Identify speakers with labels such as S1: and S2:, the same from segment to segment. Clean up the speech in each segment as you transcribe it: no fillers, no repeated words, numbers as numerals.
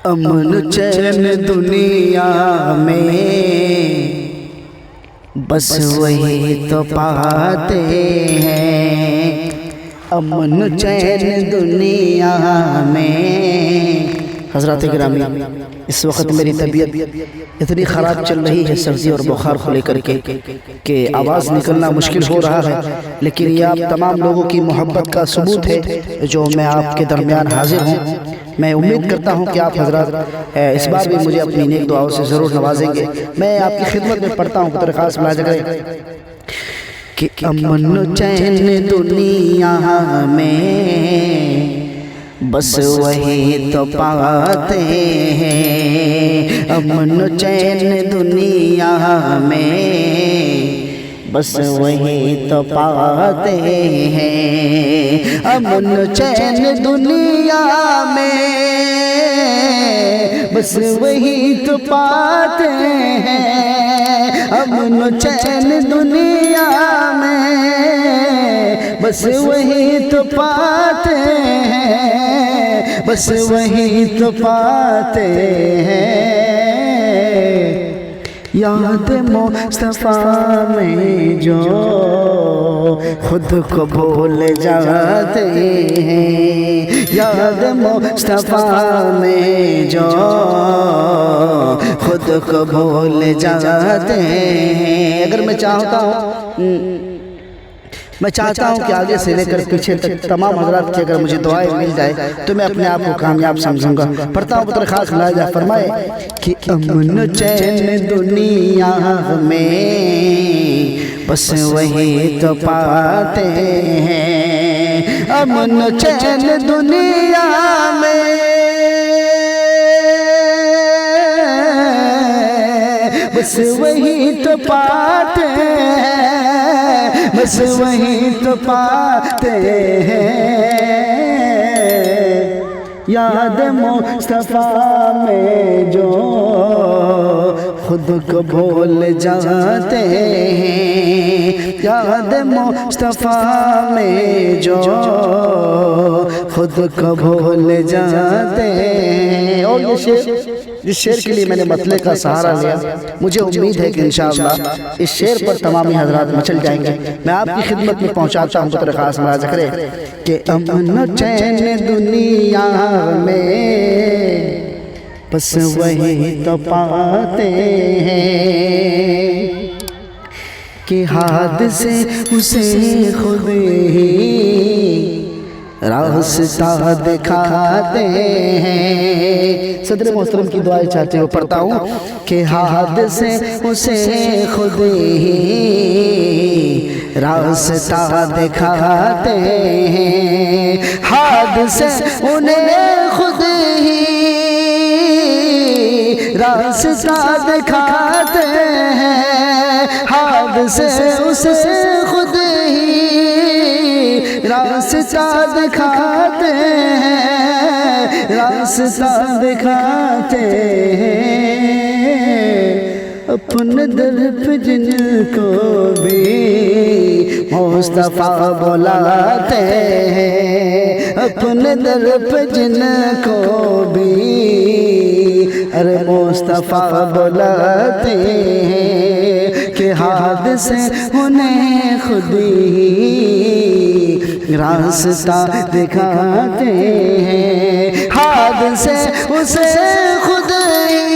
S1: अमन चैन दुनिया में बस वही तो पाते हैं। अमन चैन दुनिया में। हज़रात गिरामी, इस वक्त मेरी तबीयत इतनी ख़राब चल रही है सर्दी और बुखार को लेकर के आवाज़ निकलना मुश्किल हो रहा है, लेकिन ये आप तमाम लोगों की मोहब्बत का सबूत है जो मैं आपके दरमियान हाजिर हूँ। मैं उम्मीद करता हूँ कि आप हज़रात इस बार भी मुझे अपनी नेक दुआओं से ज़रूर नवाजेंगे। मैं आपकी खिदमत में पढ़ता हूँ पुत्र खास मुलाज़ा करें कि अमन चैन दुनिया में बस वही तो पाते हैं। अमन चैन दुनिया में बस वही तो पाते हैं। अमन चैन दुनिया में बस वही तो पाते हैं। अमन चैन दुनिया में बस वही तो पाते हैं। बस वही तो पाते हैं। याद मुस्तफा में जो खुद को भूल जाते हैं। याद मुस्तफा में जो खुद को भूल जाते हैं। अगर मैं चाहता हूँ कि आगे से लेकर पीछे तक तमाम हज़रात की अगर मुझे दुआएं मिल जाए तो मैं अपने आप को कामयाब समझूंगा। पढ़ता हूँ पुत्र खास मुलाज़ा फरमाए कि अमन चैन दुनिया में बस वही तो पाते हैं। अमन चैन दुनिया में बस वही तो पाते हैं। बस वही तो पाते हैं। याद मुस्तफा में जो खुद को भूल जाते हैं। याद मुस्तफा में जो खुद को भूल जाते हैं। और जिस शेर के लिए मैंने मतले का सहारा लिया, मुझे उम्मीद है कि इंशाअल्लाह इस शेर पर तमामी हज़रात मचल जाएंगे। मैं आपकी खिदमत में पहुंचाता हूँ पुत्र खास मुलाज़ा करें कि अमन चैन दुनिया में बस वही तो पाते हैं कि हादसे उसे खुद ही रास्ता दिखाते हैं। सदर मोहतरम की दुआएं चाहते हो, पढ़ता हूँ कि हादसे उसे खुद ही रास्ता दिखाते हैं। हादसे उन्हें खुद ही रास्ता दिखाते हैं। हादसे उसे खुद ही रास्ता दिखाते हैं। रास्ता दिखाते हैं। अपने दर पे जिनको भी मुस्तफा बुलाते हैं। अपने दर पे जिनको भी अरे मुस्तफा बुलाते हैं कि हादसे उन्हें खुद ही रास्ता दिखाते हैं। हादसे उसे खुद ही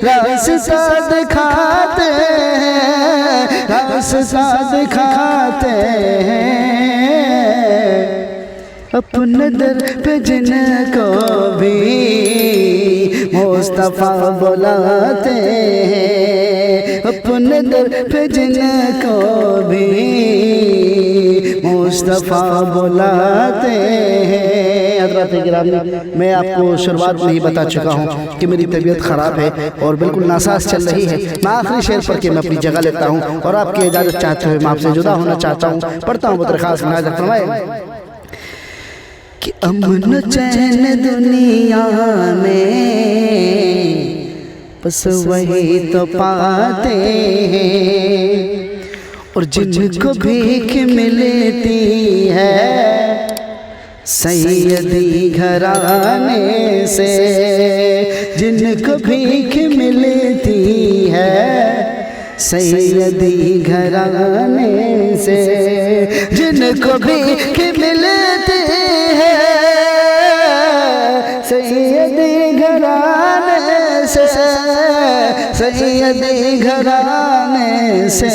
S1: रास्ता दिखाते हैं। रास्ता दिखाते हैं। अपने दर पे जिनको भी मुस्तफा बुलाते हैं। अपने दर पे जिनको भी मुस्तफा बुलाते हैं। हज़रात गिरामी, मैं आपको शुरुआत में ही बता चुका हूँ कि मेरी तबीयत ख़राब है और बिल्कुल नासाज चल रही है। मैं आखिरी शेर पढ़ के मैं अपनी जगह लेता हूँ और आपकी इजाज़त चाहते हुए मैं आपसे जुदा होना चाहता हूँ। पढ़ता हूँ पुत्र खास मुलाज़ा फरमाए कि अमन चैन दुनिया में बस वही तो पाते हैं। और जिनको भीख मिलती है सैयदी घराने से, जिनको भीख मिलती है सैयदी घराने से, जिनको भीख मिलती है सैयदी घराने से, सैयदी घराने से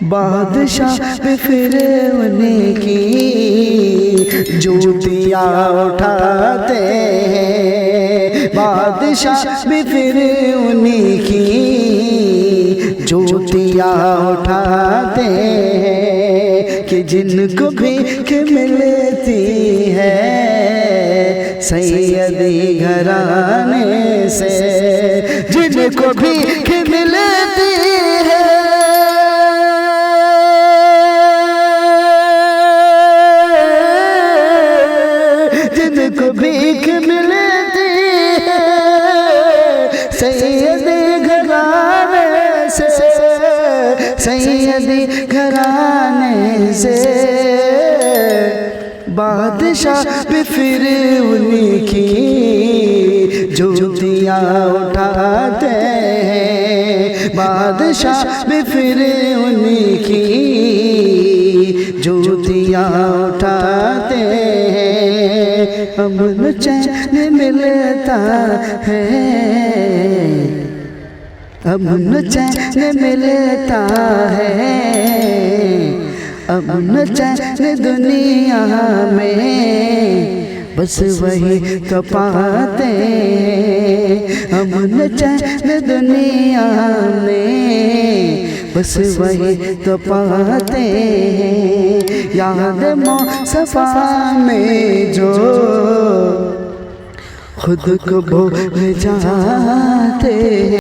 S1: बादशाह भी फिर उन्हीं की जूतियाँ उठाते हैं, बादशाह भी फिर उन्हीं की जूतियाँ उठाते हैं कि जिनको भीख मिलती है सैयदी घराने से, जिनको भीख मिलती है जिनको भीख मिलती है सैयदी घराने से, सैयदी घराने से बादशाह भी फिर उन्हीं की जूतियाँ उठाते हैं, बादशाह भी फिर उन्हीं की जूतियाँ उठाते हैं। अमन चैन मिलता है, अमन चैन मिलता है, अमन चैन दुनिया में बस वही तो पाते हैं, अमन चैन दुनिया में बस वही तो पाते हैं। याद मुस्तफा में जो खुद को भूल जाते हैं।